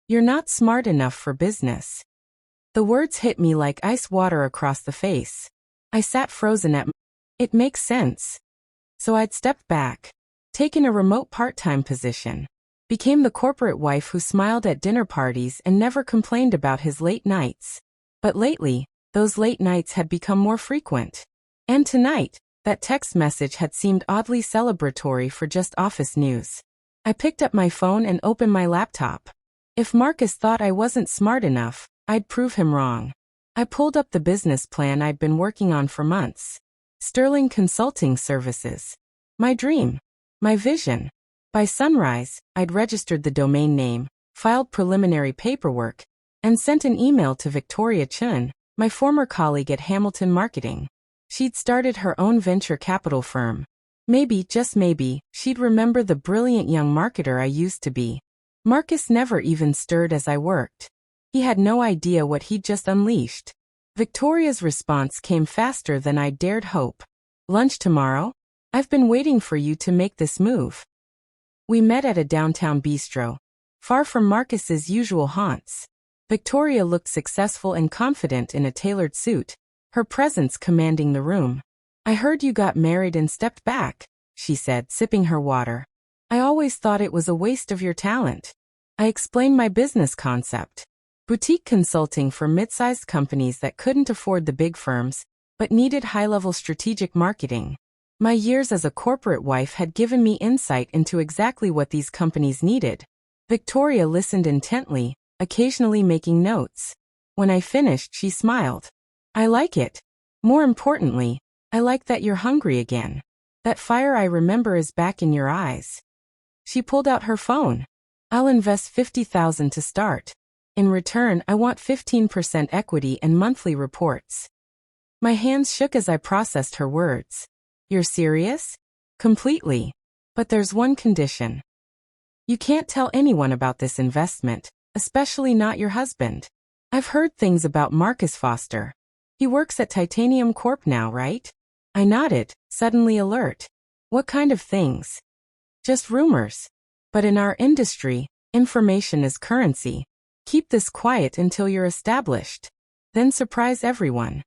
"You're not smart enough for business." The words hit me like ice water across the face. I sat frozen It makes sense. So I'd stepped back, taken a remote part-time position, became the corporate wife who smiled at dinner parties and never complained about his late nights. But lately, those late nights had become more frequent. And tonight, that text message had seemed oddly celebratory for just office news. I picked up my phone and opened my laptop. If Marcus thought I wasn't smart enough, I'd prove him wrong. I pulled up the business plan I'd been working on for months. Sterling Consulting Services. My dream. My vision. By sunrise, I'd registered the domain name, filed preliminary paperwork, and sent an email to Victoria Chun, my former colleague at Hamilton Marketing. She'd started her own venture capital firm. Maybe, just maybe, she'd remember the brilliant young marketer I used to be. Marcus never even stirred as I worked. He had no idea what he'd just unleashed. Victoria's response came faster than I dared hope. "Lunch tomorrow? I've been waiting for you to make this move." We met at a downtown bistro, far from Marcus's usual haunts. Victoria looked successful and confident in a tailored suit, her presence commanding the room. "I heard you got married and stepped back," she said, sipping her water. "I always thought it was a waste of your talent." I explained my business concept. Boutique consulting for mid-sized companies that couldn't afford the big firms, but needed high-level strategic marketing. My years as a corporate wife had given me insight into exactly what these companies needed. Victoria listened intently, occasionally making notes. When I finished, she smiled. "I like it. More importantly, I like that you're hungry again. That fire I remember is back in your eyes." She pulled out her phone. "I'll invest $50,000 to start. In return, I want 15% equity and monthly reports." My hands shook as I processed her words. "You're serious?" "Completely. But there's one condition. You can't tell anyone about this investment, especially not your husband. I've heard things about Marcus Foster. He works at Titanium Corp now, right?" I nodded, suddenly alert. "What kind of things?" "Just rumors. But in our industry, information is currency. Keep this quiet until you're established. Then surprise everyone."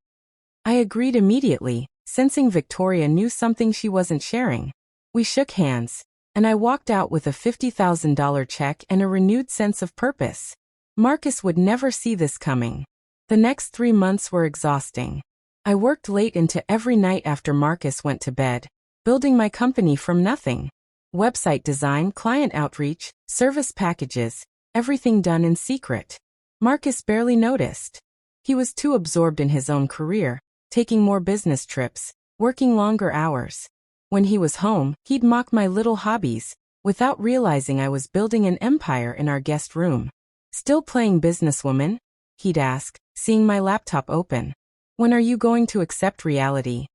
I agreed immediately, sensing Victoria knew something she wasn't sharing. We shook hands, and I walked out with a $50,000 check and a renewed sense of purpose. Marcus would never see this coming. The next 3 months were exhausting. I worked late into every night after Marcus went to bed, building my company from nothing. Website design, client outreach, service packages, everything done in secret. Marcus barely noticed. He was too absorbed in his own career, taking more business trips, working longer hours. When he was home, he'd mock my little hobbies, without realizing I was building an empire in our guest room. "Still playing businesswoman?" he'd ask, seeing my laptop open. "When are you going to accept reality?"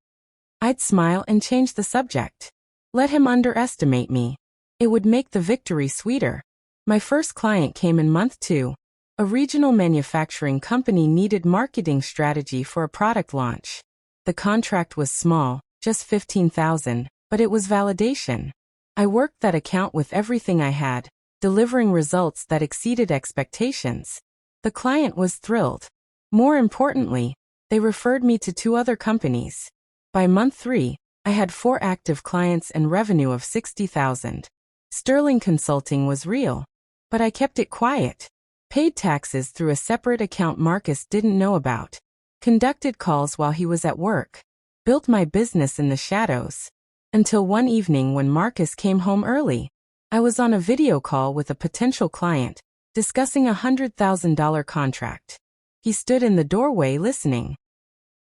I'd smile and change the subject. Let him underestimate me. It would make the victory sweeter. My first client came in month 2. A regional manufacturing company needed marketing strategy for a product launch. The contract was small, just $15,000, but it was validation. I worked that account with everything I had, delivering results that exceeded expectations. The client was thrilled. More importantly, they referred me to 2 other companies. By month 3, I had 4 active clients and revenue of $60,000. Sterling Consulting was real. But I kept it quiet. Paid taxes through a separate account Marcus didn't know about. Conducted calls while he was at work. Built my business in the shadows. Until one evening when Marcus came home early. I was on a video call with a potential client, discussing a $100,000 contract. He stood in the doorway listening.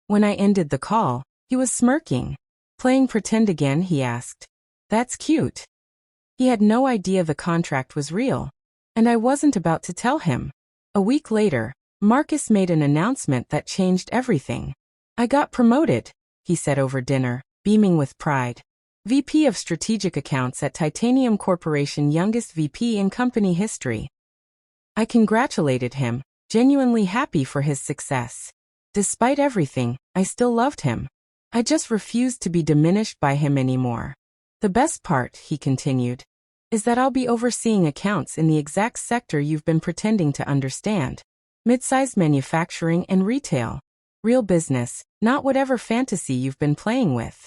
When I ended the call, he was smirking. "Playing pretend again?" he asked. "That's cute." He had no idea the contract was real. And I wasn't about to tell him. A week later, Marcus made an announcement that changed everything. "I got promoted," he said over dinner, beaming with pride. "VP of Strategic Accounts at Titanium Corporation, youngest VP in company history." I congratulated him, genuinely happy for his success. Despite everything, I still loved him. I just refused to be diminished by him anymore. "The best part," he continued, is that I'll be overseeing accounts in the exact sector you've been pretending to understand. Mid-sized manufacturing and retail. Real business, not whatever fantasy you've been playing with.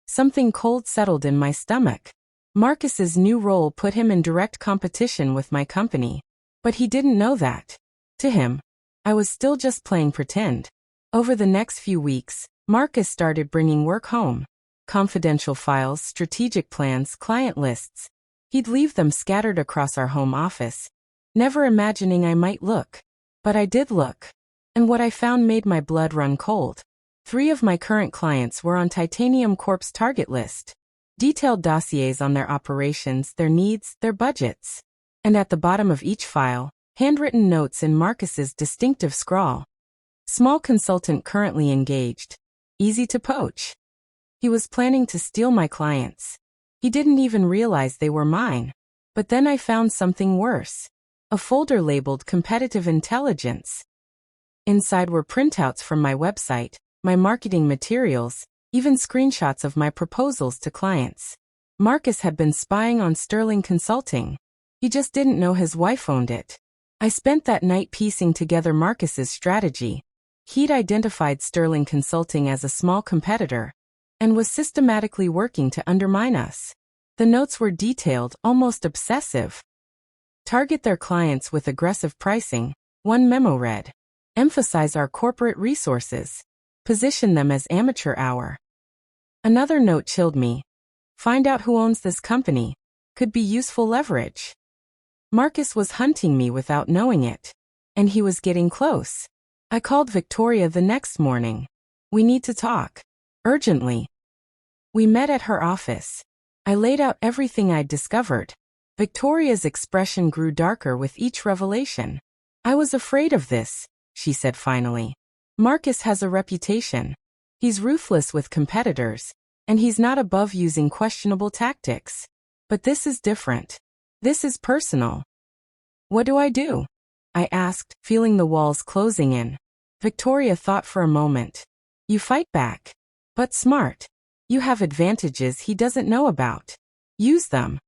Something cold settled in my stomach. Marcus's new role put him in direct competition with my company. But he didn't know that. To him, I was still just playing pretend. Over the next few weeks, Marcus started bringing work home. Confidential files, strategic plans, client lists. He'd leave them scattered across our home office, never imagining I might look. But I did look. And what I found made my blood run cold. 3 of my current clients were on Titanium Corp's target list. Detailed dossiers on their operations, their needs, their budgets. And at the bottom of each file, handwritten notes in Marcus's distinctive scrawl. Small consultant currently engaged. Easy to poach. He was planning to steal my clients. He didn't even realize they were mine. But then I found something worse. A folder labeled Competitive Intelligence. Inside were printouts from my website, my marketing materials, even screenshots of my proposals to clients. Marcus had been spying on Sterling Consulting. He just didn't know his wife owned it. I spent that night piecing together Marcus's strategy. He'd identified Sterling Consulting as a small competitor and was systematically working to undermine us. The notes were detailed, almost obsessive. Target their clients with aggressive pricing. One memo read. Emphasize our corporate resources. Position them as amateur hour. Another note chilled me. Find out who owns this company. Could be useful leverage. Marcus was hunting me without knowing it. And he was getting close. I called Victoria the next morning. We need to talk. Urgently. We met at her office. I laid out everything I'd discovered. Victoria's expression grew darker with each revelation. I was afraid of this, she said finally. Marcus has a reputation. He's ruthless with competitors, and he's not above using questionable tactics. But this is different. This is personal. What do I do? I asked, feeling the walls closing in. Victoria thought for a moment. You fight back. But smart. You have advantages he doesn't know about. Use them.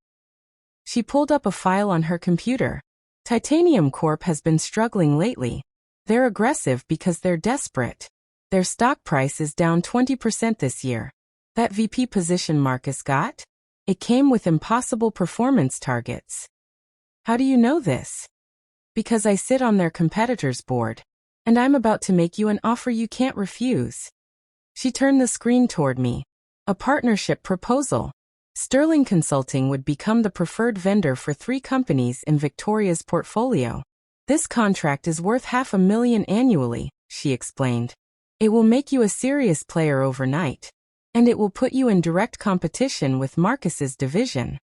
She pulled up a file on her computer. Titanium Corp has been struggling lately. They're aggressive because they're desperate. Their stock price is down 20% this year. That VP position Marcus got? It came with impossible performance targets. How do you know this? Because I sit on their competitors' board. And I'm about to make you an offer you can't refuse. She turned the screen toward me. A partnership proposal. Sterling Consulting would become the preferred vendor for 3 companies in Victoria's portfolio. This contract is worth $500,000 annually, she explained. It will make you a serious player overnight. And it will put you in direct competition with Marcus's division.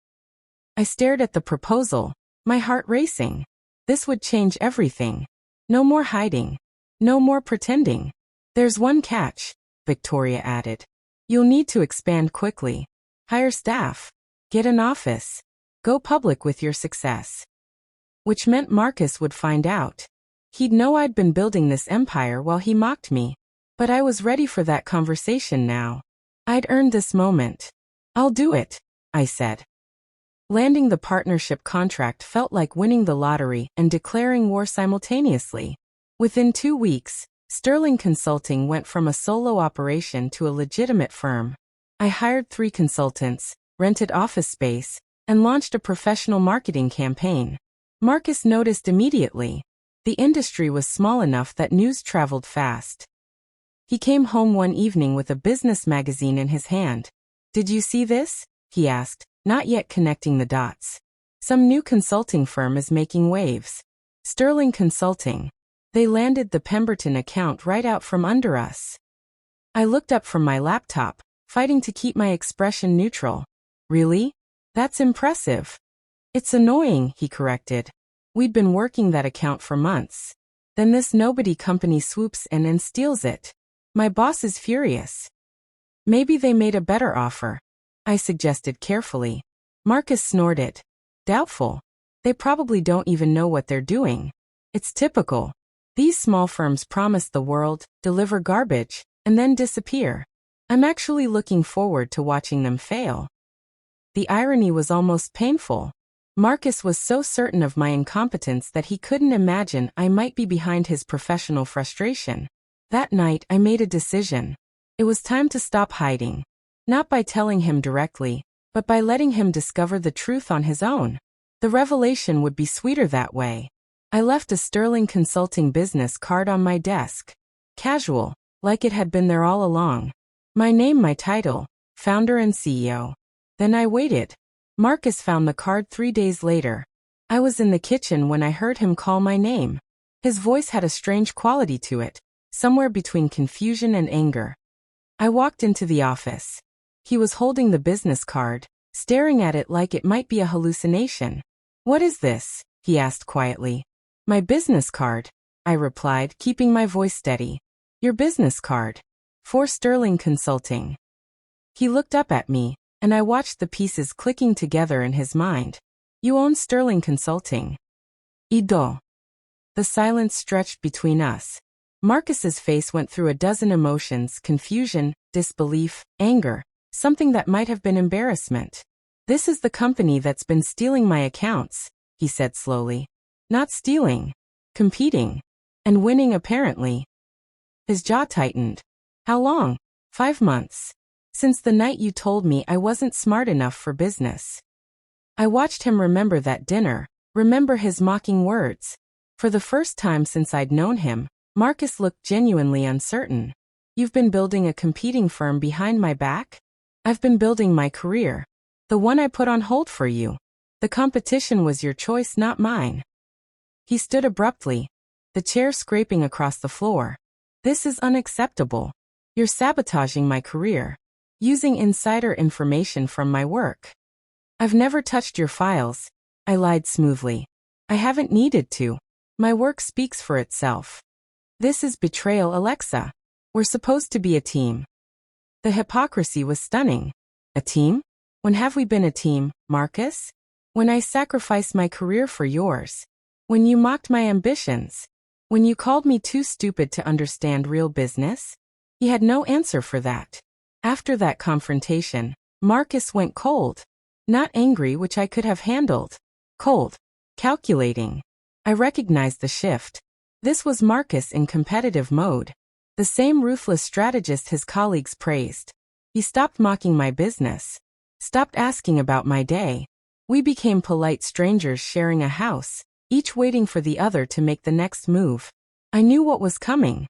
I stared at the proposal, my heart racing. This would change everything. No more hiding. No more pretending. There's one catch, Victoria added. You'll need to expand quickly. Hire staff. Get an office. Go public with your success. Which meant Marcus would find out. He'd know I'd been building this empire while he mocked me. But I was ready for that conversation now. I'd earned this moment. I'll do it, I said. Landing the partnership contract felt like winning the lottery and declaring war simultaneously. Within 2 weeks, Sterling Consulting went from a solo operation to a legitimate firm. I hired 3 consultants, rented office space, and launched a professional marketing campaign. Marcus noticed immediately. The industry was small enough that news traveled fast. He came home one evening with a business magazine in his hand. Did you see this? He asked, not yet connecting the dots. Some new consulting firm is making waves. Sterling Consulting. They landed the Pemberton account right out from under us. I looked up from my laptop, fighting to keep my expression neutral. Really? That's impressive. It's annoying, he corrected. We'd been working that account for months. Then this nobody company swoops in and steals it. My boss is furious. Maybe they made a better offer, I suggested carefully. Marcus snorted. Doubtful. They probably don't even know what they're doing. It's typical. These small firms promise the world, deliver garbage, and then disappear. I'm actually looking forward to watching them fail. The irony was almost painful. Marcus was so certain of my incompetence that he couldn't imagine I might be behind his professional frustration. That night, I made a decision. It was time to stop hiding. Not by telling him directly, but by letting him discover the truth on his own. The revelation would be sweeter that way. I left a Sterling Consulting business card on my desk. Casual, like it had been there all along. My name, my title, founder and CEO. Then I waited. Marcus found the card 3 days later. I was in the kitchen when I heard him call my name. His voice had a strange quality to it, somewhere between confusion and anger. I walked into the office. He was holding the business card, staring at it like it might be a hallucination. "What is this?" he asked quietly. "My business card," I replied, keeping my voice steady. "Your business card. For Sterling Consulting." He looked up at me, and I watched the pieces clicking together in his mind. "You own Sterling Consulting." Ido. The silence stretched between us. Marcus's face went through a dozen emotions: confusion, disbelief, anger, something that might have been embarrassment. "This is the company that's been stealing my accounts," he said slowly. "Not stealing. Competing. And winning, apparently." His jaw tightened. "How long?" "5 months. Since the night you told me I wasn't smart enough for business." I watched him remember that dinner, remember his mocking words. For the first time since I'd known him, Marcus looked genuinely uncertain. "You've been building a competing firm behind my back?" "I've been building my career. The one I put on hold for you. The competition was your choice, not mine." He stood abruptly, the chair scraping across the floor. "This is unacceptable. You're sabotaging my career. Using insider information from my work." "I've never touched your files," I lied smoothly. "I haven't needed to. My work speaks for itself." "This is betrayal, Alexa. We're supposed to be a team." The hypocrisy was stunning. "A team? When have we been a team, Marcus? When I sacrificed my career for yours. When you mocked my ambitions. When you called me too stupid to understand real business?" He had no answer for that. After that confrontation, Marcus went cold. Not angry, which I could have handled. Cold. Calculating. I recognized the shift. This was Marcus in competitive mode. The same ruthless strategist his colleagues praised. He stopped mocking my business. Stopped asking about my day. We became polite strangers sharing a house, each waiting for the other to make the next move. I knew what was coming.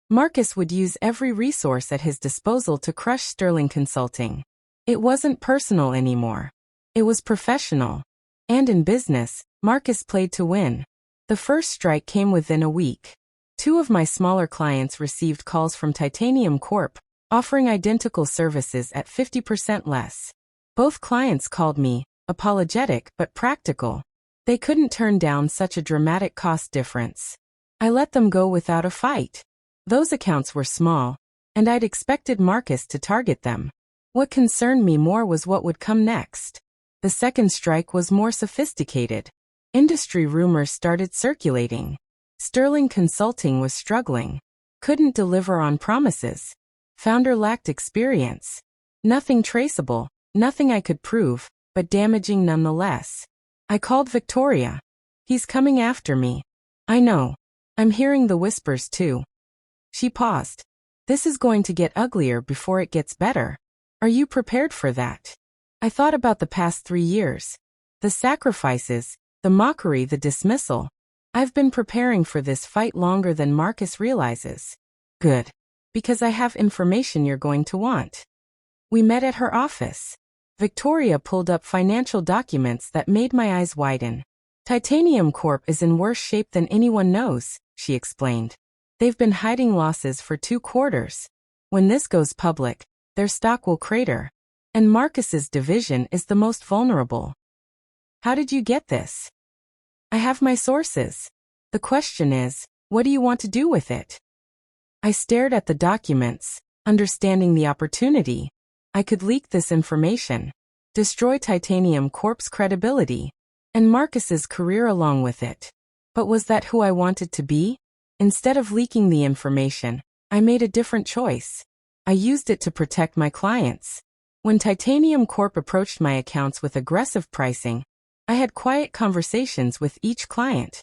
Marcus would use every resource at his disposal to crush Sterling Consulting. It wasn't personal anymore. It was professional. And in business, Marcus played to win. The first strike came within a week. 2 of my smaller clients received calls from Titanium Corp, offering identical services at 50% less. Both clients called me, apologetic but practical. They couldn't turn down such a dramatic cost difference. I let them go without a fight. Those accounts were small, and I'd expected Marcus to target them. What concerned me more was what would come next. The second strike was more sophisticated. Industry rumors started circulating. Sterling Consulting was struggling. Couldn't deliver on promises. Founder lacked experience. Nothing traceable, nothing I could prove, but damaging nonetheless. I called Victoria. "He's coming after me." "I know. I'm hearing the whispers too." She paused. "This is going to get uglier before it gets better. Are you prepared for that?" I thought about the past 3 years. The sacrifices, the mockery, the dismissal. I've been preparing for this fight longer than Marcus realizes. Good. Because I have information you're going to want. We met at her office. Victoria pulled up financial documents that made my eyes widen. "Titanium Corp is in worse shape than anyone knows," she explained. "They've been hiding losses for 2 quarters. When this goes public, their stock will crater. And Marcus's division is the most vulnerable." "How did you get this?" "I have my sources. The question is, what do you want to do with it?" I stared at the documents, understanding the opportunity. I could leak this information, destroy Titanium Corp's credibility, and Marcus's career along with it. But was that who I wanted to be? Instead of leaking the information, I made a different choice. I used it to protect my clients. When Titanium Corp approached my accounts with aggressive pricing, I had quiet conversations with each client.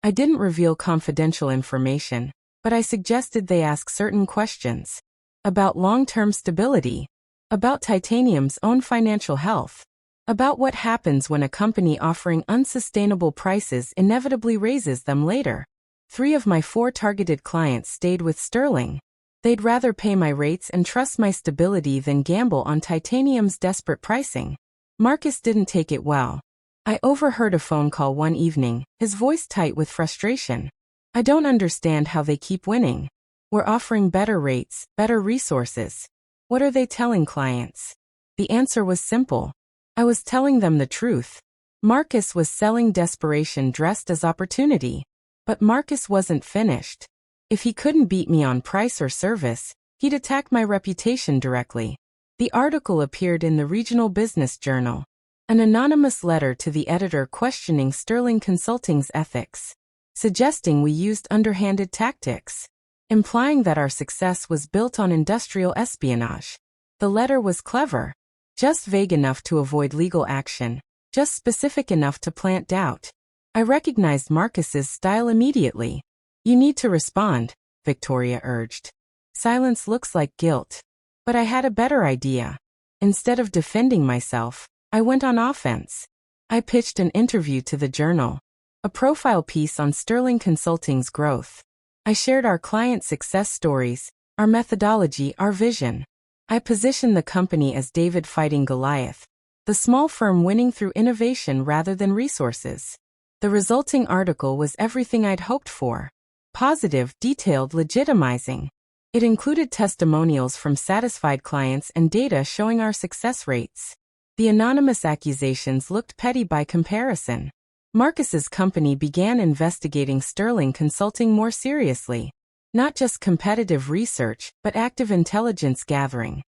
I didn't reveal confidential information, but I suggested they ask certain questions about long-term stability, about Titanium's own financial health, about what happens when a company offering unsustainable prices inevitably raises them later. 3 of my 4 targeted clients stayed with Sterling. They'd rather pay my rates and trust my stability than gamble on Titanium's desperate pricing. Marcus didn't take it well. I overheard a phone call one evening, his voice tight with frustration. "I don't understand how they keep winning. We're offering better rates, better resources. What are they telling clients?" The answer was simple. I was telling them the truth. Marcus was selling desperation dressed as opportunity. But Marcus wasn't finished. If he couldn't beat me on price or service, he'd attack my reputation directly. The article appeared in the Regional Business Journal. An anonymous letter to the editor questioning Sterling Consulting's ethics, suggesting we used underhanded tactics, implying that our success was built on industrial espionage. The letter was clever, just vague enough to avoid legal action, just specific enough to plant doubt. I recognized Marcus's style immediately. "You need to respond," Victoria urged. "Silence looks like guilt." But I had a better idea. Instead of defending myself, I went on offense. I pitched an interview to the Journal, a profile piece on Sterling Consulting's growth. I shared our client success stories, our methodology, our vision. I positioned the company as David fighting Goliath, the small firm winning through innovation rather than resources. The resulting article was everything I'd hoped for. Positive, detailed, legitimizing. It included testimonials from satisfied clients and data showing our success rates. The anonymous accusations looked petty by comparison. Marcus's company began investigating Sterling Consulting more seriously. Not just competitive research, but active intelligence gathering.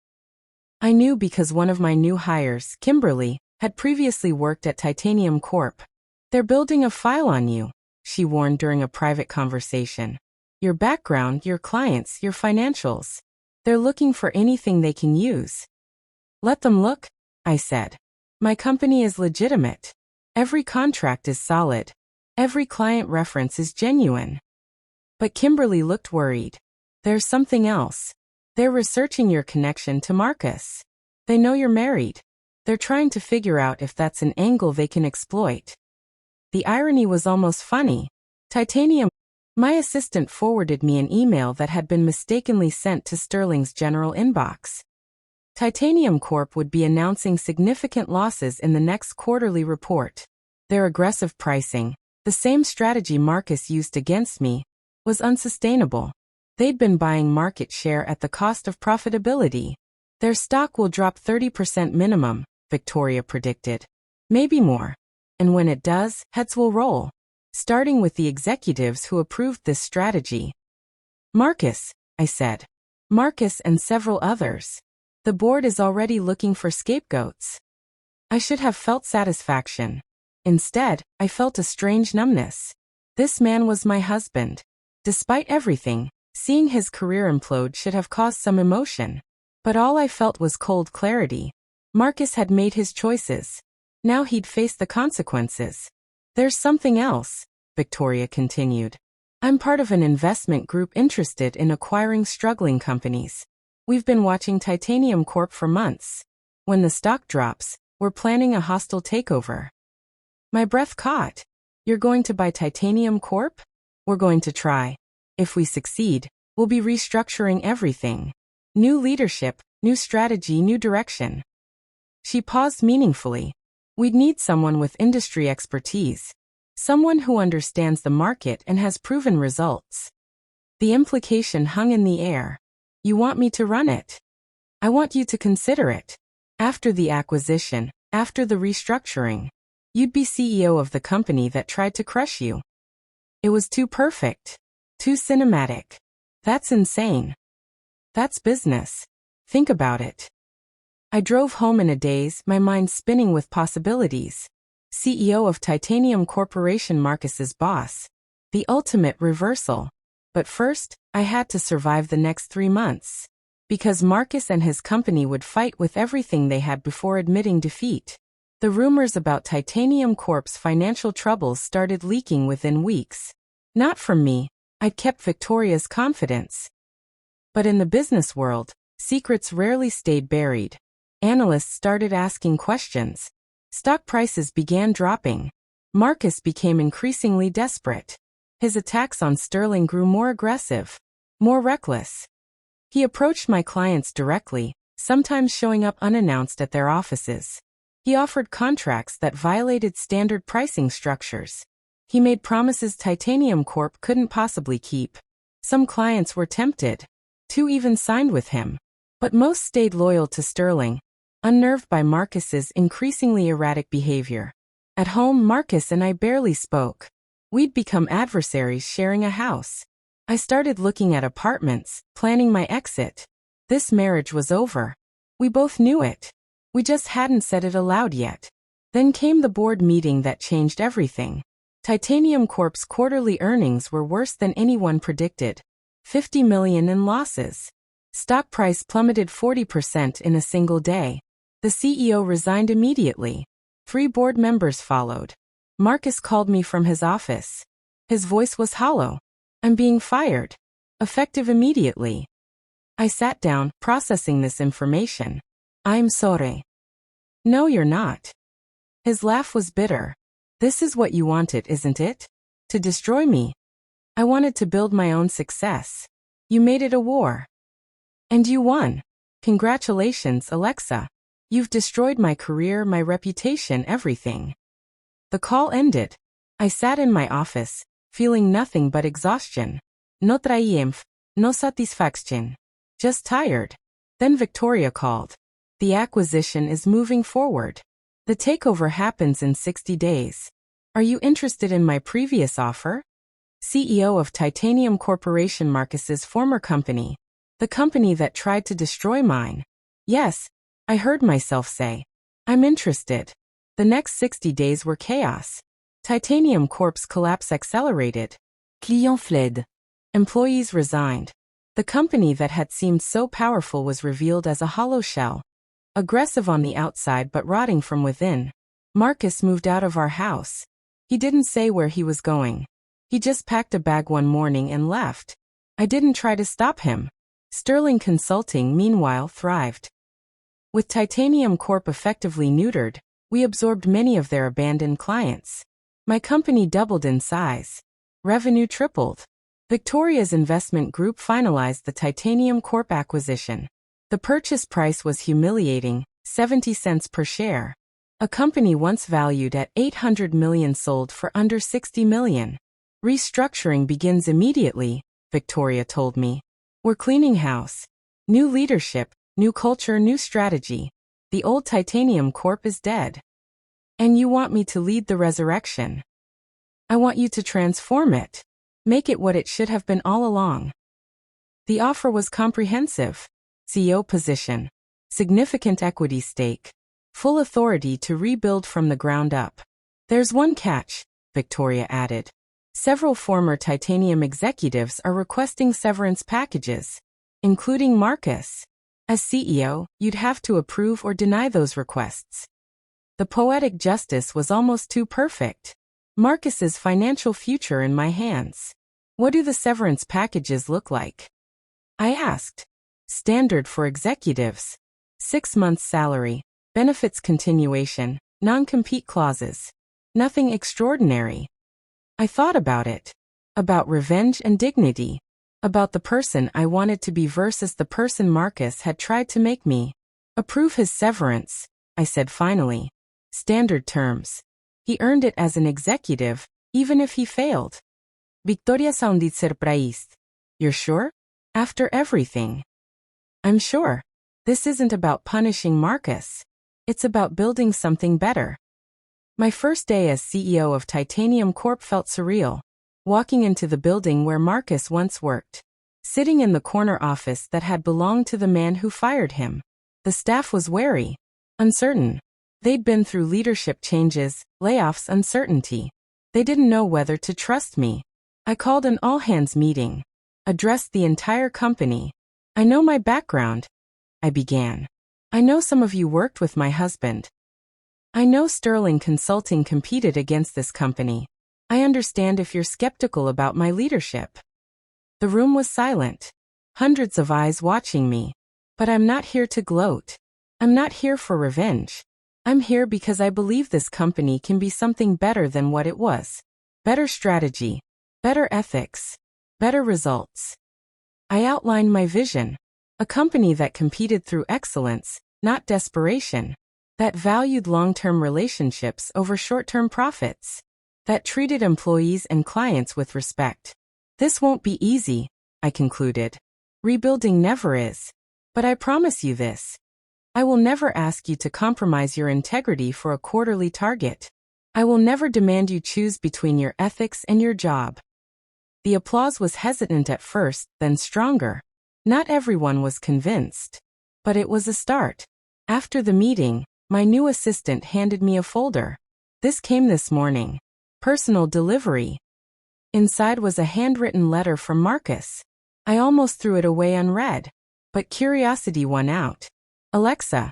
I knew because one of my new hires, Kimberly, had previously worked at Titanium Corp. "They're building a file on you," she warned during a private conversation. "Your background, your clients, your financials. They're looking for anything they can use." "Let them look," I said. "My company is legitimate. Every contract is solid. Every client reference is genuine." But Kimberly looked worried. "There's something else. They're researching your connection to Marcus. They know you're married. They're trying to figure out if that's an angle they can exploit." The irony was almost funny. Titanium. My assistant forwarded me an email that had been mistakenly sent to Sterling's general inbox. Titanium Corp would be announcing significant losses in the next quarterly report. Their aggressive pricing, the same strategy Marcus used against me, was unsustainable. They'd been buying market share at the cost of profitability. "Their stock will drop 30% minimum," Victoria predicted. "Maybe more. And when it does, heads will roll. Starting with the executives who approved this strategy." "Marcus," I said. "Marcus and several others. The board is already looking for scapegoats." I should have felt satisfaction. Instead, I felt a strange numbness. This man was my husband. Despite everything, seeing his career implode should have caused some emotion. But all I felt was cold clarity. Marcus had made his choices. Now he'd face the consequences. "There's something else," Victoria continued. "I'm part of an investment group interested in acquiring struggling companies. We've been watching Titanium Corp for months. When the stock drops, we're planning a hostile takeover." My breath caught. "You're going to buy Titanium Corp?" "We're going to try. If we succeed, we'll be restructuring everything. New leadership, new strategy, new direction." She paused meaningfully. "We'd need someone with industry expertise. Someone who understands the market and has proven results." The implication hung in the air. "You want me to run it?" "I want you to consider it. After the acquisition, after the restructuring, you'd be CEO of the company that tried to crush you." It was too perfect. Too cinematic. "That's insane." "That's business. Think about it." I drove home in a daze, my mind spinning with possibilities. CEO of Titanium Corporation, Marcus's boss. The ultimate reversal. But first, I had to survive the next 3 months. Because Marcus and his company would fight with everything they had before admitting defeat. The rumors about Titanium Corp's financial troubles started leaking within weeks. Not from me, I'd kept Victoria's confidence. But in the business world, secrets rarely stayed buried. Analysts started asking questions. Stock prices began dropping. Marcus became increasingly desperate. His attacks on Sterling grew more aggressive, more reckless. He approached my clients directly, sometimes showing up unannounced at their offices. He offered contracts that violated standard pricing structures. He made promises Titanium Corp couldn't possibly keep. Some clients were tempted. 2 even signed with him. But most stayed loyal to Sterling, unnerved by Marcus's increasingly erratic behavior. At home, Marcus and I barely spoke. We'd become adversaries sharing a house. I started looking at apartments, planning my exit. This marriage was over. We both knew it. We just hadn't said it aloud yet. Then came the board meeting that changed everything. Titanium Corp's quarterly earnings were worse than anyone predicted. 50 million in losses. Stock price plummeted 40% in a single day. The CEO resigned immediately. 3 board members followed. Marcus called me from his office. His voice was hollow. I'm being fired. Effective immediately. I sat down, processing this information. I'm sorry. No, you're not. His laugh was bitter. This is what you wanted, isn't it? To destroy me. I wanted to build my own success. You made it a war. And you won. Congratulations, Alexa. You've destroyed my career, my reputation, everything. The call ended. I sat in my office, feeling nothing but exhaustion. No triumph, no satisfaction. Just tired. Then Victoria called. The acquisition is moving forward. The takeover happens in 60 days. Are you interested in my previous offer? CEO of Titanium Corporation, Marcus's former company. The company that tried to destroy mine. Yes, I heard myself say. I'm interested. The next 60 days were chaos. Titanium Corp's collapse accelerated. Clients fled. Employees resigned. The company that had seemed so powerful was revealed as a hollow shell. Aggressive on the outside but rotting from within. Marcus moved out of our house. He didn't say where he was going. He just packed a bag one morning and left. I didn't try to stop him. Sterling Consulting, meanwhile, thrived. With Titanium Corp effectively neutered, we absorbed many of their abandoned clients. My company doubled in size. Revenue tripled. Victoria's investment group finalized the Titanium Corp acquisition. The purchase price was humiliating, 70 cents per share. A company once valued at 800 million sold for under 60 million. Restructuring begins immediately, Victoria told me. We're cleaning house. New leadership, new culture, new strategy. The old Titanium Corp is dead. And you want me to lead the resurrection. I want you to transform it. Make it what it should have been all along. The offer was comprehensive. CEO position. Significant equity stake. Full authority to rebuild from the ground up. There's one catch, Victoria added. Several former Titanium executives are requesting severance packages, including Marcus. As CEO, you'd have to approve or deny those requests. The poetic justice was almost too perfect. Marcus's financial future in my hands. What do the severance packages look like? I asked. Standard for executives. 6 months salary, benefits continuation, non-compete clauses. Nothing extraordinary. I thought about it. About revenge and dignity. About the person I wanted to be versus the person Marcus had tried to make me. Approve his severance, I said finally. Standard terms. He earned it as an executive, even if he failed. Victoria sounded surprised. You're sure? After everything. I'm sure. This isn't about punishing Marcus. It's about building something better. My first day as CEO of Titanium Corp felt surreal. Walking into the building where Marcus once worked. Sitting in the corner office that had belonged to the man who fired him. The staff was wary. Uncertain. They'd been through leadership changes, layoffs, uncertainty. They didn't know whether to trust me. I called an all-hands meeting. Addressed the entire company. I know my background, I began. I know some of you worked with my husband. I know Sterling Consulting competed against this company. I understand if you're skeptical about my leadership. The room was silent. Hundreds of eyes watching me. But I'm not here to gloat. I'm not here for revenge. I'm here because I believe this company can be something better than what it was. Better strategy, better ethics, better results. I outlined my vision. A company that competed through excellence, not desperation. That valued long-term relationships over short-term profits. That treated employees and clients with respect. This won't be easy, I concluded. Rebuilding never is. But I promise you this. I will never ask you to compromise your integrity for a quarterly target. I will never demand you choose between your ethics and your job. The applause was hesitant at first, then stronger. Not everyone was convinced. But it was a start. After the meeting, my new assistant handed me a folder. This came this morning. Personal delivery. Inside was a handwritten letter from Marcus. I almost threw it away unread. But curiosity won out. Alexa.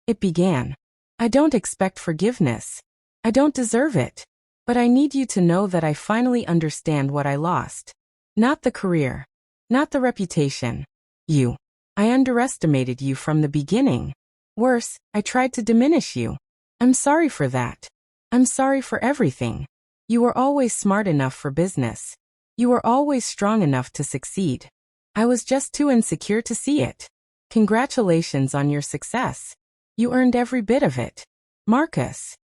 It began. I don't expect forgiveness. I don't deserve it. But I need you to know that I finally understand what I lost. Not the career. Not the reputation. You. I underestimated you from the beginning. Worse, I tried to diminish you. I'm sorry for that. I'm sorry for everything. You were always smart enough for business. You were always strong enough to succeed. I was just too insecure to see it. Congratulations on your success. You earned every bit of it. Marcus.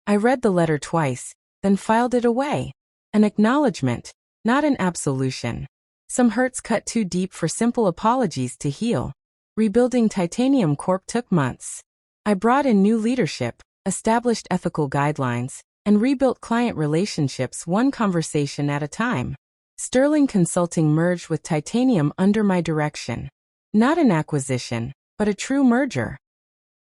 I read the letter twice, then filed it away. An acknowledgement, not an absolution. Some hurts cut too deep for simple apologies to heal. Rebuilding Titanium Corp took months. I brought in new leadership, established ethical guidelines, and rebuilt client relationships one conversation at a time. Sterling Consulting merged with Titanium under my direction. Not an acquisition, but a true merger.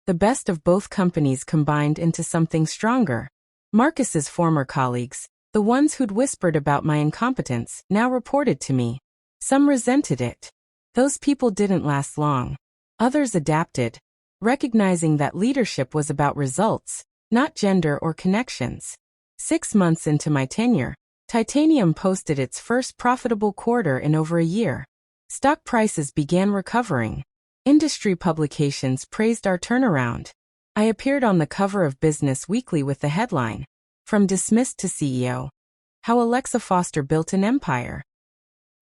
The best of both companies combined into something stronger. Marcus's former colleagues, the ones who'd whispered about my incompetence, now reported to me. Some resented it. Those people didn't last long. Others adapted, recognizing that leadership was about results, not gender or connections. 6 months into my tenure, Titanium posted its first profitable quarter in over a year. Stock prices began recovering. Industry publications praised our turnaround. I appeared on the cover of Business Weekly with the headline, From Dismissed to CEO. How Alexa Foster Built an Empire.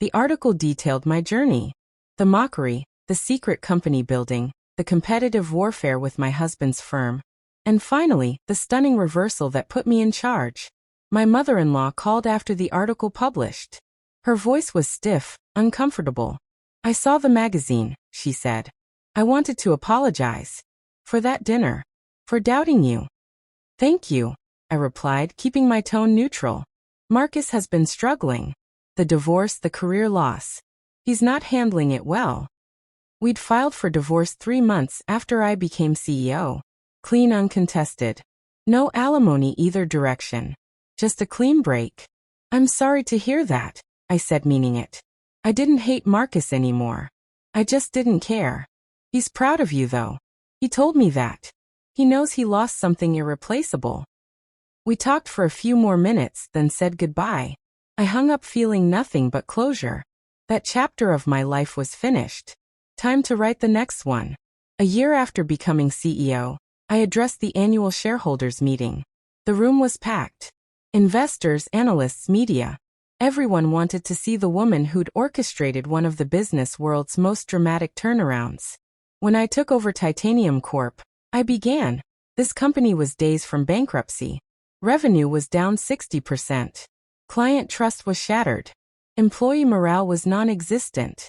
The article detailed my journey. The mockery, the secret company building, the competitive warfare with my husband's firm, and finally, the stunning reversal that put me in charge. My mother-in-law called after the article published. Her voice was stiff, uncomfortable. I saw the magazine, she said. I wanted to apologize. For that dinner. For doubting you. Thank you, I replied, keeping my tone neutral. Marcus has been struggling. The divorce, the career loss. He's not handling it well. We'd filed for divorce 3 months after I became CEO. Clean, uncontested. No alimony either direction. Just a clean break. I'm sorry to hear that, I said, meaning it. I didn't hate Marcus anymore. I just didn't care. He's proud of you though. He told me that. He knows he lost something irreplaceable. We talked for a few more minutes, then said goodbye. I hung up feeling nothing but closure. That chapter of my life was finished. Time to write the next one. A year after becoming CEO, I addressed the annual shareholders meeting. The room was packed. Investors, analysts, media. Everyone wanted to see the woman who'd orchestrated one of the business world's most dramatic turnarounds. When I took over Titanium Corp, I began. This company was days from bankruptcy. Revenue was down 60%. Client trust was shattered. Employee morale was non-existent.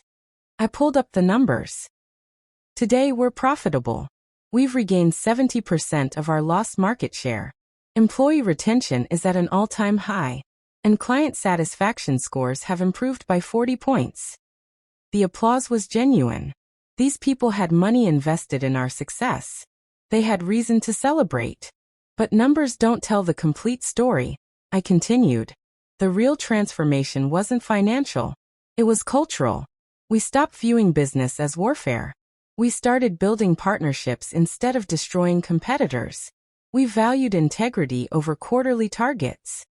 I pulled up the numbers. Today we're profitable. We've regained 70% of our lost market share. Employee retention is at an all-time high. And client satisfaction scores have improved by 40 points. The applause was genuine. These people had money invested in our success. They had reason to celebrate. But numbers don't tell the complete story, I continued. The real transformation wasn't financial. It was cultural. We stopped viewing business as warfare. We started building partnerships instead of destroying competitors. We valued integrity over quarterly targets.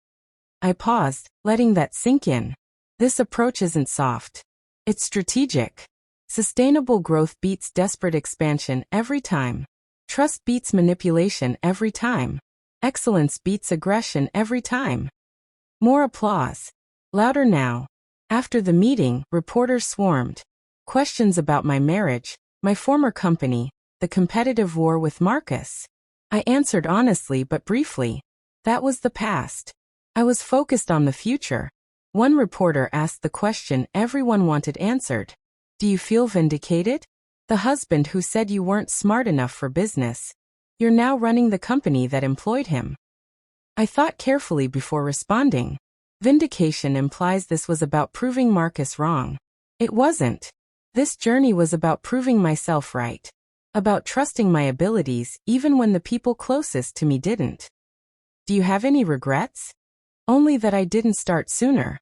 I paused, letting that sink in. This approach isn't soft. It's strategic. Sustainable growth beats desperate expansion every time. Trust beats manipulation every time. Excellence beats aggression every time. More applause. Louder now. After the meeting, reporters swarmed. Questions about my marriage, my former company, the competitive war with Marcus. I answered honestly but briefly. That was the past. I was focused on the future. One reporter asked the question everyone wanted answered. Do you feel vindicated? The husband who said you weren't smart enough for business. You're now running the company that employed him. I thought carefully before responding. Vindication implies this was about proving Marcus wrong. It wasn't. This journey was about proving myself right. About trusting my abilities even when the people closest to me didn't. Do you have any regrets? Only that I didn't start sooner.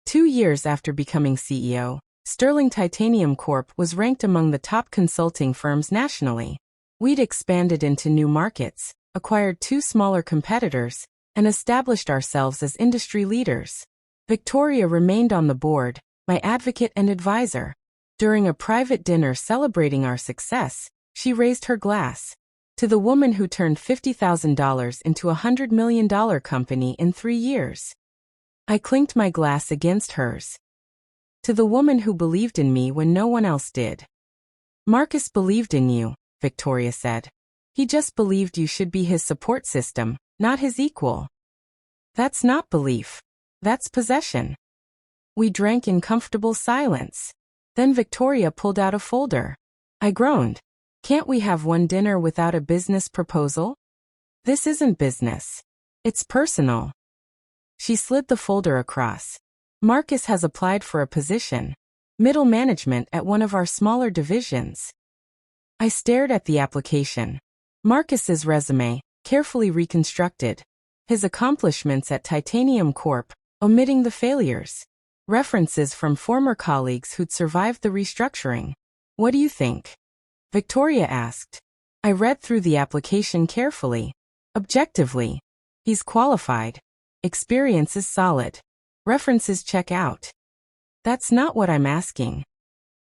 2 years after becoming CEO, Sterling Titanium Corp was ranked among the top consulting firms nationally. We'd expanded into new markets, acquired 2 smaller competitors, and established ourselves as industry leaders. Victoria remained on the board, my advocate and advisor. During a private dinner celebrating our success, she raised her glass. To the woman who turned $50,000 into a $100 million company in 3 years. I clinked my glass against hers. To the woman who believed in me when no one else did. Marcus believed in you, Victoria said. He just believed you should be his support system, not his equal. That's not belief. That's possession. We drank in comfortable silence. Then Victoria pulled out a folder. I groaned. Can't we have one dinner without a business proposal? This isn't business. It's personal. She slid the folder across. Marcus has applied for a position. Middle management at one of our smaller divisions. I stared at the application. Marcus's resume, carefully reconstructed. His accomplishments at Titanium Corp, omitting the failures. References from former colleagues who'd survived the restructuring. What do you think? Victoria asked. I read through the application carefully. Objectively. He's qualified. Experience is solid. References check out. That's not what I'm asking.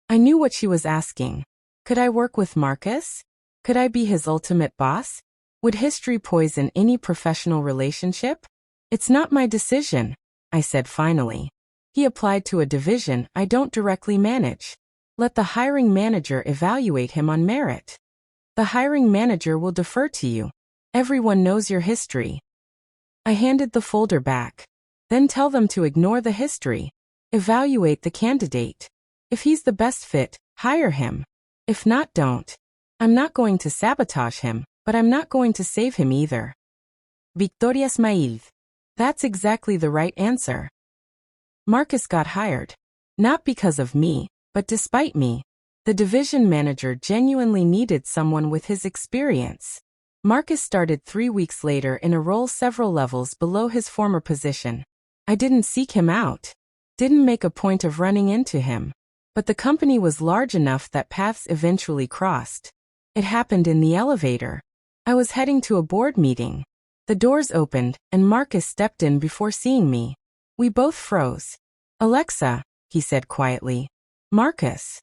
I knew what she was asking. Could I work with Marcus? Could I be his ultimate boss? Would history poison any professional relationship? It's not my decision, I said finally. He applied to a division I don't directly manage. Let the hiring manager evaluate him on merit. The hiring manager will defer to you. Everyone knows your history. I handed the folder back. Then tell them to ignore the history. Evaluate the candidate. If he's the best fit, hire him. If not, don't. I'm not going to sabotage him, but I'm not going to save him either. Victoria smiled. That's exactly the right answer. Marcus got hired. Not because of me, but despite me. The division manager genuinely needed someone with his experience. Marcus started 3 weeks later in a role several levels below his former position. I didn't seek him out. Didn't make a point of running into him. But the company was large enough that paths eventually crossed. It happened in the elevator. I was heading to a board meeting. The doors opened, and Marcus stepped in before seeing me. We both froze. Alexa, he said quietly. Marcus.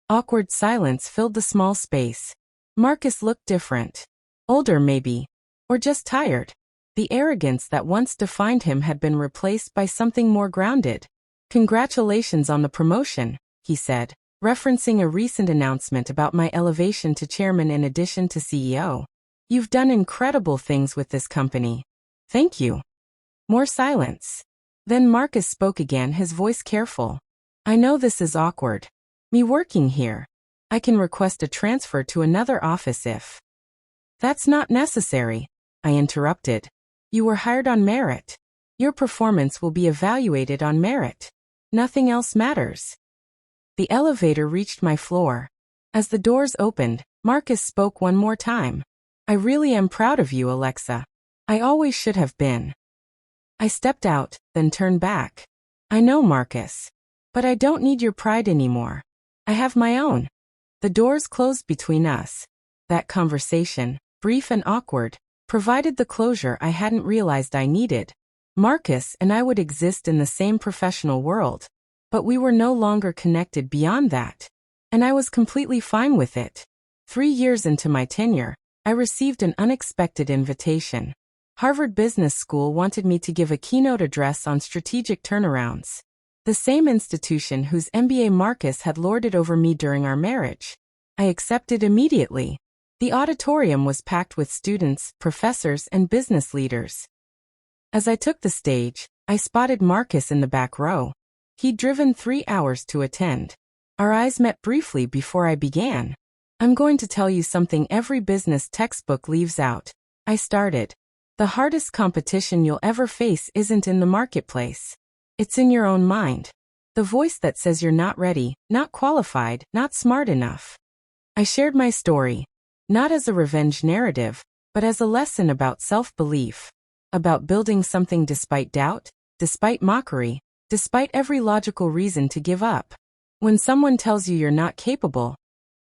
Awkward silence filled the small space. Marcus looked different. Older maybe. Or just tired. The arrogance that once defined him had been replaced by something more grounded. Congratulations on the promotion, he said, referencing a recent announcement about my elevation to chairman in addition to CEO. You've done incredible things with this company. Thank you. More silence. Then Marcus spoke again, his voice careful. I know this is awkward. Me working here. I can request a transfer to another office if. That's not necessary, I interrupted. You were hired on merit. Your performance will be evaluated on merit. Nothing else matters. The elevator reached my floor. As the doors opened, Marcus spoke one more time. I really am proud of you, Alexa. I always should have been. I stepped out, then turned back. I know, Marcus. But I don't need your pride anymore. I have my own. The doors closed between us. That conversation, brief and awkward, provided the closure I hadn't realized I needed. Marcus and I would exist in the same professional world, but we were no longer connected beyond that. And I was completely fine with it. 3 years into my tenure, I received an unexpected invitation. Harvard Business School wanted me to give a keynote address on strategic turnarounds. The same institution whose MBA Marcus had lorded over me during our marriage. I accepted immediately. The auditorium was packed with students, professors, and business leaders. As I took the stage, I spotted Marcus in the back row. He'd driven 3 hours to attend. Our eyes met briefly before I began. I'm going to tell you something every business textbook leaves out. I started. The hardest competition you'll ever face isn't in the marketplace. It's in your own mind. The voice that says you're not ready, not qualified, not smart enough. I shared my story, not as a revenge narrative, but as a lesson about self-belief, about building something despite doubt, despite mockery, despite every logical reason to give up. When someone tells you you're not capable,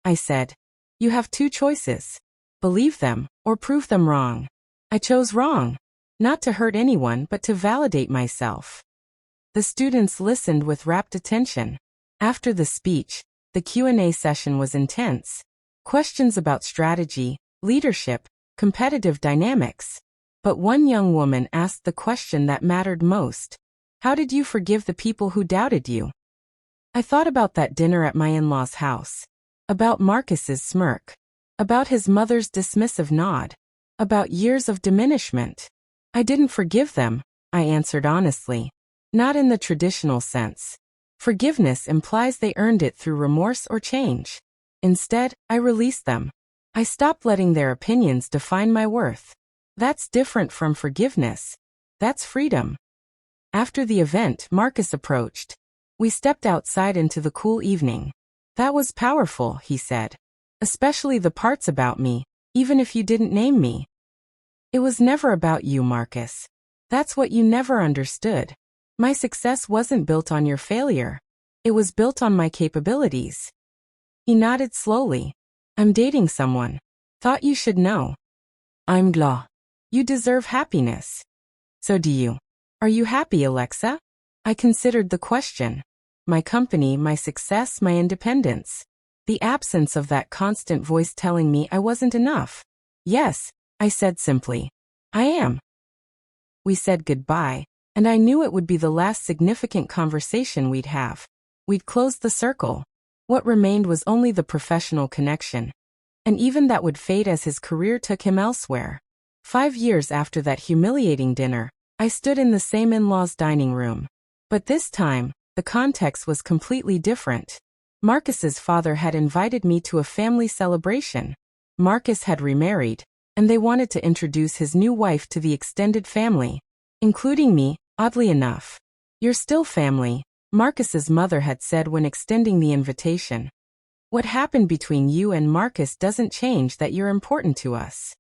I said, you have 2 choices. Believe them, or prove them wrong. I chose wrong. Not to hurt anyone but to validate myself. The students listened with rapt attention. After the speech, the Q&A session was intense. Questions about strategy, leadership, competitive dynamics. But one young woman asked the question that mattered most. How did you forgive the people who doubted you? I thought about that dinner at my in-laws' house. About Marcus's smirk. About his mother's dismissive nod. About years of diminishment. I didn't forgive them, I answered honestly. Not in the traditional sense. Forgiveness implies they earned it through remorse or change. Instead, I released them. I stopped letting their opinions define my worth. That's different from forgiveness. That's freedom. After the event, Marcus approached. We stepped outside into the cool evening. That was powerful, he said. Especially the parts about me, even if you didn't name me. It was never about you, Marcus. That's what you never understood. My success wasn't built on your failure. It was built on my capabilities. He nodded slowly. I'm dating someone. Thought you should know. I'm glad. You deserve happiness. So do you. Are you happy, Alexa? I considered the question. My company, my success, my independence. The absence of that constant voice telling me I wasn't enough. Yes, I said simply. I am. We said goodbye, and I knew it would be the last significant conversation we'd have. We'd closed the circle. What remained was only the professional connection. And even that would fade as his career took him elsewhere. 5 years after that humiliating dinner, I stood in the same in-laws' dining room. But this time, the context was completely different. Marcus's father had invited me to a family celebration. Marcus had remarried, and they wanted to introduce his new wife to the extended family, including me, oddly enough. You're still family, Marcus's mother had said when extending the invitation. What happened between you and Marcus doesn't change that you're important to us.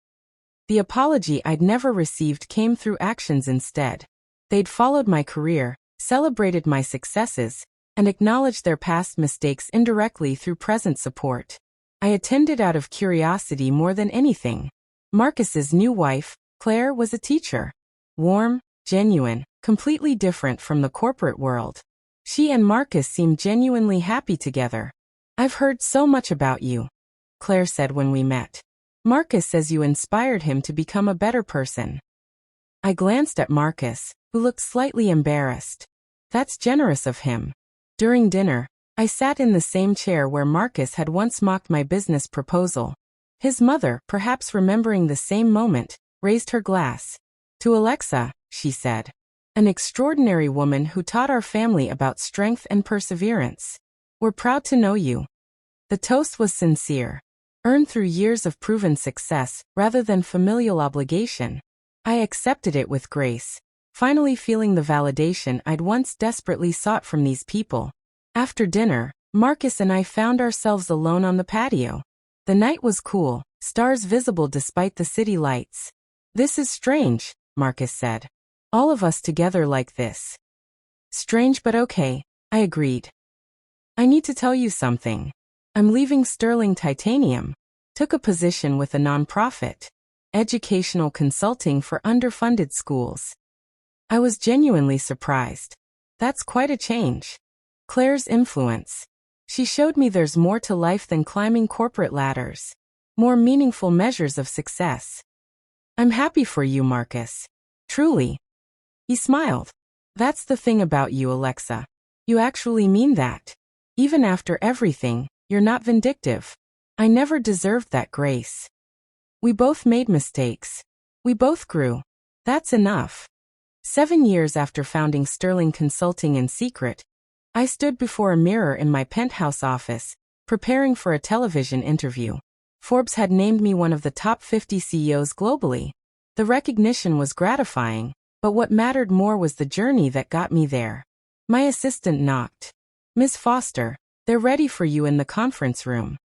The apology I'd never received came through actions instead. They'd followed my career, celebrated my successes, and acknowledged their past mistakes indirectly through present support. I attended out of curiosity more than anything. Marcus's new wife, Claire, was a teacher. Warm, genuine, completely different from the corporate world. She and Marcus seemed genuinely happy together. I've heard so much about you, Claire said when we met. Marcus says you inspired him to become a better person. I glanced at Marcus, who looked slightly embarrassed. That's generous of him. During dinner, I sat in the same chair where Marcus had once mocked my business proposal. His mother, perhaps remembering the same moment, raised her glass. To Alexa, she said. An extraordinary woman who taught our family about strength and perseverance. We're proud to know you. The toast was sincere, earned through years of proven success rather than familial obligation. I accepted it with grace, finally feeling the validation I'd once desperately sought from these people. After dinner, Marcus and I found ourselves alone on the patio. The night was cool, stars visible despite the city lights. This is strange, Marcus said. All of us together like this. Strange but okay, I agreed. I need to tell you something. I'm leaving Sterling Titanium. Took a position with a nonprofit. Educational consulting for underfunded schools. I was genuinely surprised. That's quite a change. Claire's influence. She showed me there's more to life than climbing corporate ladders. More meaningful measures of success. I'm happy for you, Marcus. Truly. He smiled. That's the thing about you, Alexa. You actually mean that. Even after everything, you're not vindictive. I never deserved that grace. We both made mistakes. We both grew. That's enough. 7 years after founding Sterling Consulting in secret, I stood before a mirror in my penthouse office, preparing for a television interview. Forbes had named me one of the top 50 CEOs globally. The recognition was gratifying, but what mattered more was the journey that got me there. My assistant knocked. Miss Foster, they're ready for you in the conference room.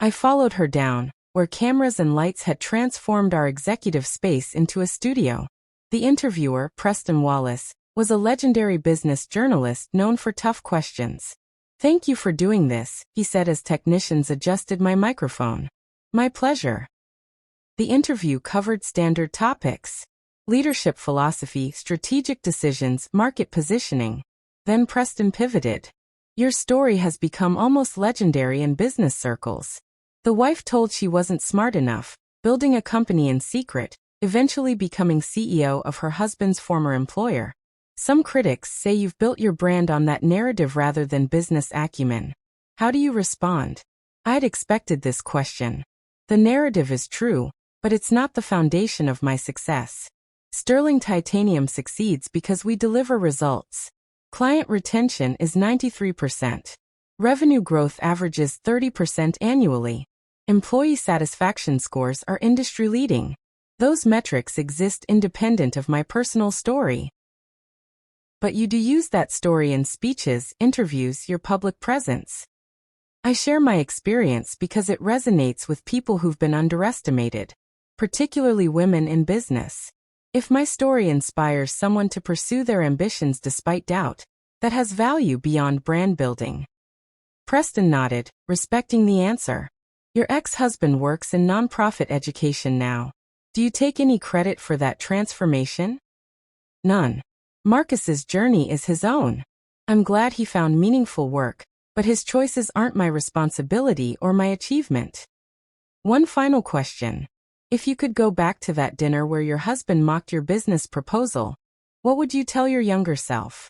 I followed her down, where cameras and lights had transformed our executive space into a studio. The interviewer, Preston Wallace, was a legendary business journalist known for tough questions. Thank you for doing this, he said as technicians adjusted my microphone. My pleasure. The interview covered standard topics. Leadership philosophy, strategic decisions, market positioning. Then Preston pivoted. Your story has become almost legendary in business circles. The wife told she wasn't smart enough, building a company in secret, eventually becoming CEO of her husband's former employer. Some critics say you've built your brand on that narrative rather than business acumen. How do you respond? I'd expected this question. The narrative is true, but it's not the foundation of my success. Sterling Titanium succeeds because we deliver results. Client retention is 93%. Revenue growth averages 30% annually. Employee satisfaction scores are industry-leading. Those metrics exist independent of my personal story. But you do use that story in speeches, interviews, your public presence. I share my experience because it resonates with people who've been underestimated, particularly women in business. If my story inspires someone to pursue their ambitions despite doubt, that has value beyond brand building. Preston nodded, respecting the answer. Your ex-husband works in nonprofit education now. Do you take any credit for that transformation? None. Marcus's journey is his own. I'm glad he found meaningful work, but his choices aren't my responsibility or my achievement. One final question. If you could go back to that dinner where your husband mocked your business proposal, what would you tell your younger self?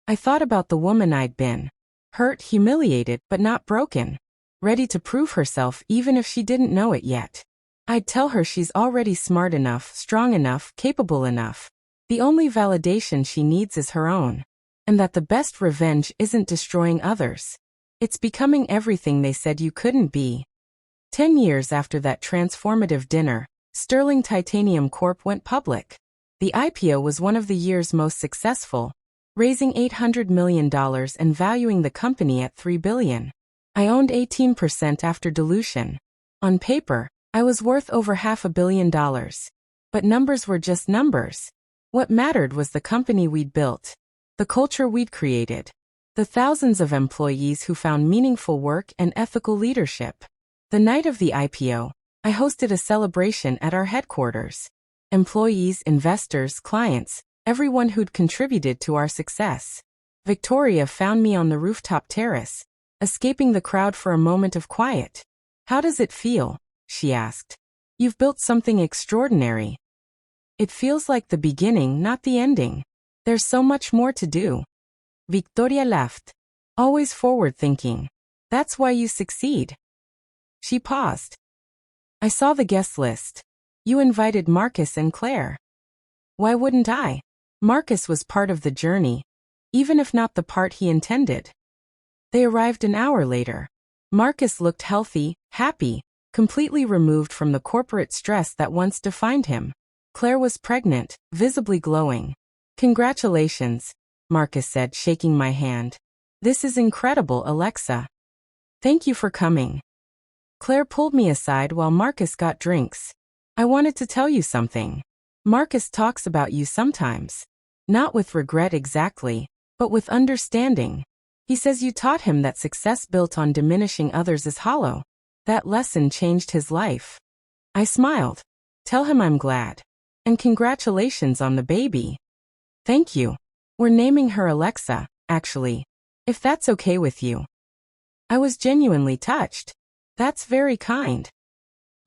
I thought about the woman I'd been. Hurt, humiliated, but not broken. Ready to prove herself even if she didn't know it yet. I'd tell her she's already smart enough, strong enough, capable enough. The only validation she needs is her own. And that the best revenge isn't destroying others. It's becoming everything they said you couldn't be. 10 years after that transformative dinner, Sterling Titanium Corp went public. The IPO was one of the year's most successful, raising $800 million and valuing the company at $3 billion. I owned 18% after dilution. On paper, I was worth over $500 million. But numbers were just numbers. What mattered was the company we'd built, the culture we'd created, the thousands of employees who found meaningful work and ethical leadership. The night of the IPO, I hosted a celebration at our headquarters. Employees, investors, clients, everyone who'd contributed to our success. Victoria found me on the rooftop terrace, escaping the crowd for a moment of quiet. How does it feel? She asked. You've built something extraordinary. It feels like the beginning, not the ending. There's so much more to do. Victoria laughed. Always forward-thinking. That's why you succeed. She paused. I saw the guest list. You invited Marcus and Claire. Why wouldn't I? Marcus was part of the journey, even if not the part he intended. They arrived an hour later. Marcus looked healthy, happy, completely removed from the corporate stress that once defined him. Claire was pregnant, visibly glowing. Congratulations, Marcus said, shaking my hand. This is incredible, Alexa. Thank you for coming. Claire pulled me aside while Marcus got drinks. I wanted to tell you something. Marcus talks about you sometimes. Not with regret exactly, but with understanding. He says you taught him that success built on diminishing others is hollow. That lesson changed his life. I smiled. Tell him I'm glad. And congratulations on the baby. Thank you. We're naming her Alexa, actually. If that's okay with you. I was genuinely touched. That's very kind.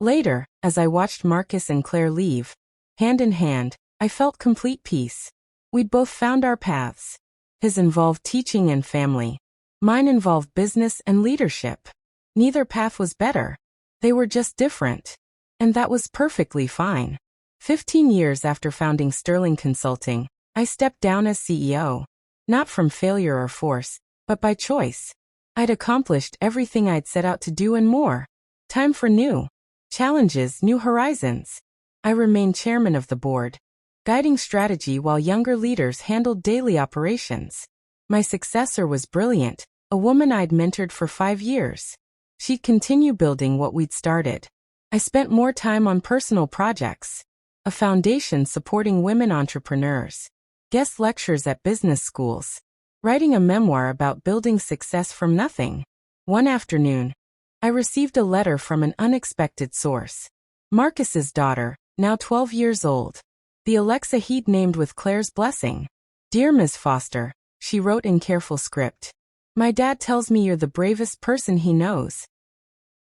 Later, as I watched Marcus and Claire leave, hand in hand, I felt complete peace. We'd both found our paths. His involved teaching and family. Mine involved business and leadership. Neither path was better. They were just different. And that was perfectly fine. 15 years after founding Sterling Consulting, I stepped down as CEO. Not from failure or force, but by choice. I'd accomplished everything I'd set out to do and more. Time for new challenges, new horizons. I remained chairman of the board, guiding strategy while younger leaders handled daily operations. My successor was brilliant, a woman I'd mentored for 5 years. She'd continue building what we'd started. I spent more time on personal projects, a foundation supporting women entrepreneurs, guest lectures at business schools, writing a memoir about building success from nothing. One afternoon, I received a letter from an unexpected source. Marcus's daughter, now 12 years old. The Alexa he'd named with Claire's blessing. Dear Ms. Foster, she wrote in careful script. My dad tells me you're the bravest person he knows.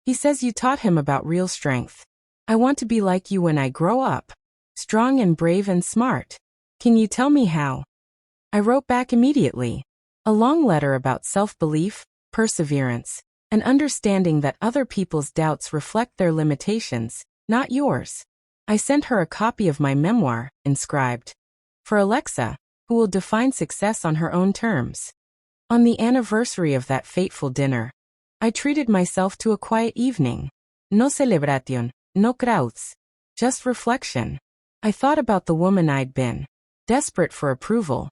He says you taught him about real strength. I want to be like you when I grow up. Strong and brave and smart. Can you tell me how? I wrote back immediately. A long letter about self-belief, perseverance, and understanding that other people's doubts reflect their limitations, not yours. I sent her a copy of my memoir, inscribed, for Alexa, who will define success on her own terms. On the anniversary of that fateful dinner, I treated myself to a quiet evening. No celebration, no crowds. Just reflection. I thought about the woman I'd been, desperate for approval,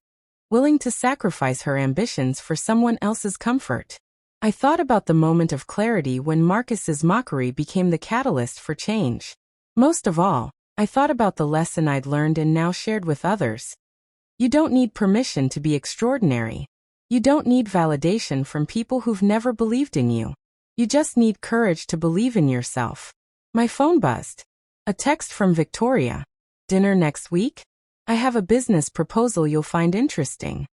willing to sacrifice her ambitions for someone else's comfort. I thought about the moment of clarity when Marcus's mockery became the catalyst for change. Most of all, I thought about the lesson I'd learned and now shared with others. You don't need permission to be extraordinary. You don't need validation from people who've never believed in you. You just need courage to believe in yourself. My phone buzzed. A text from Victoria. Dinner next week? I have a business proposal you'll find interesting.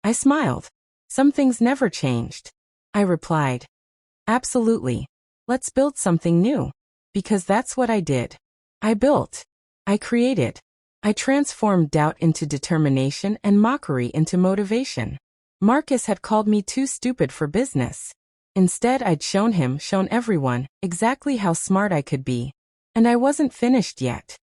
I smiled. Some things never changed. I replied. Absolutely. Let's build something new. Because that's what I did. I built. I created. I transformed doubt into determination and mockery into motivation. Marcus had called me too stupid for business. Instead, I'd shown everyone, exactly how smart I could be. And I wasn't finished yet.